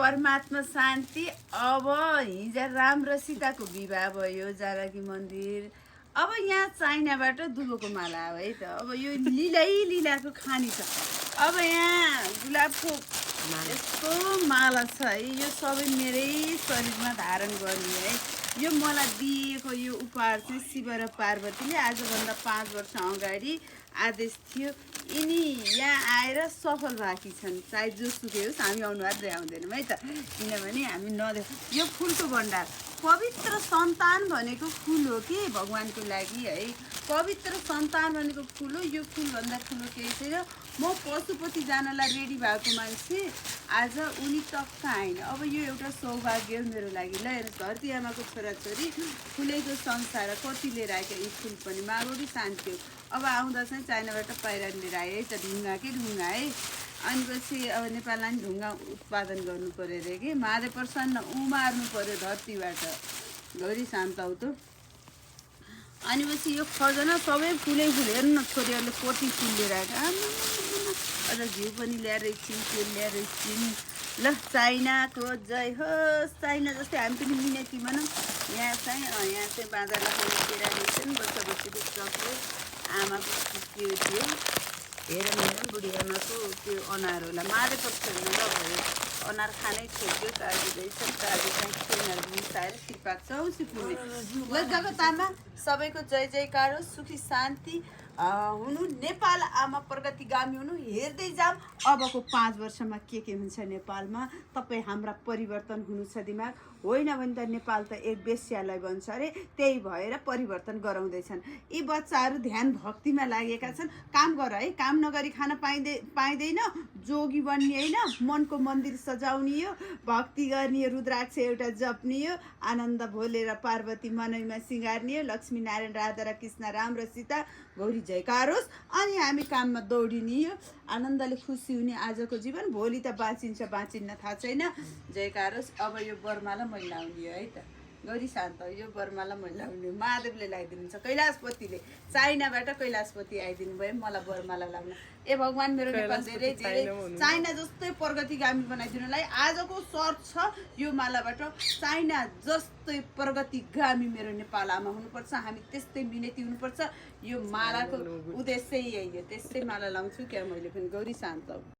परमात्मा शान्ति। अब हिजो राम र सीताको विवाह भयो जानकी मन्दिर। अब यहाँ चाइनाबाट दुबोको माला हो है त। अब यो लीलाको खानी छ। अब यहाँ गुलाबको यस्तो माला छ है, यो सबै मेरै शरीरमा धारण गर्ने है। यो मलाई दिएको यो उपहार चाहिँ शिव र पार्वतीले आजभन्दा 5 वर्ष अगाडि आदेश थियो। यिनी यहाँ आएर सफल भएकी छन्। चाहे जोसुकै होस्, हामी अनुहार आउँदैनौँ है त, किनभने हामी नदेख। यो फुलको भण्डार पवित्र सन्तान भनेको फुल हो कि भगवानको लागि है। पवित्र सन्तान भनेको फुल हो। यो फुलभन्दा ठुलो केही छैन। म पशुपति जानलाई रेडी भएको मान्छे, आज उनी टक्क आइन। अब यो एउटा सौभाग्य हो मेरो लागि। ल हेर्नुहोस्, धरती आमाको छोराछोरी फुलेको संसार कति लिएर आएका। यी फुल पनि मारोडी शान्ति हो। अब आउँदा चाहिँ चाइनाबाट पाइरा लिएर आए है त, ढुङ्गाकै ढुङ्गा है। अनि पछि अब नेपाललाई पनि ढुङ्गा उत्पादन गर्नु पऱ्यो अरे कि, महादेव प्रसन्न उमार्नु पऱ्यो धरतीबाट। गौरी शान्त हौ त। अनि पछि यो खजना सबै फुलै फुल। हेर्नु न, छोरीहरूले कोटी फुल लिएर आएका। अझ घिउ पनि ल्याएर एकछिन, तेल ल्याएर एकछिन। ल चाइनाको जय होस्। चाइना जस्तै हामी पनि मिनेती भनौँ। यहाँ चाहिँ बाँदरलाई पनि केरा रहेछन्। बच्चाको चक्लेट आमाको के थियो, हेरौँ बुढी आमाको त्यो अनार होला। महादेव प्रसन्न ल भयो, अनार खानै छोड्यो। काजु रहेछन्, काजु चाहिँ खेलहरू मिसाएर सिपाक चौसी पुग्ने। ल जगतामा सबैको जय जयकार होस्, सुखी शान्ति हुनु। नेपाल आमा प्रगतिगामी हुनु। हेर्दै जाऊँ अबको 5 वर्षमा के हुन्छ नेपालमा। तपाईँ हाम्रा परिवर्तन हुनु छ दिमाग। होइन भने त नेपाल त एक बेस्यालय बन्छ अरे। त्यही भएर परिवर्तन गराउँदैछन्। यी बच्चाहरू ध्यान भक्तिमा लागेका छन्। काम गर है, काम नगरी खान पाइँदैन। जोगी बन्ने होइन, मनको मन्दिर सजाउने हो, भक्ति गर्ने हो, रुद्राक्ष एउटा जप्ने हो, आनन्द भोले र पार्वती मनैमा सिँगार्ने हो, लक्ष्मी नारायण राधा र कृष्ण राम र सीता गौरी जयकार होस्। अनि हामी काममा दौडिने हो, आनन्दले खुसी हुने आजको जीवन। भोलि त बाँचिन्छ बाँचिन्न थाहा छैन। जयकार होस्। अब यो बर्माला मैले लाउने हो है त। गौरी शान्त, यो बर्माला मैले लाउने हो। महादेवले लगाइदिनुहुन्छ, कैलाशपतिले। चाइनाबाट कैलाशपति आइदिनु भयो मलाई बर्माला लाग्न। ए भगवान्, मेरो नेपाल धेरै धेरै चाइना जस्तै प्रगतिगामी बनाइदिनुलाई आजको सर्त छ। यो मालाबाट चाइना जस्तै प्रगतिगामी मेरो नेपाल आमा हुनुपर्छ। हामी त्यस्तै मिनेती हुनुपर्छ। यो मालाको उद्देश्य यही हो। त्यसै माला लाउँछु क्या मैले पनि। गौरी शान्त।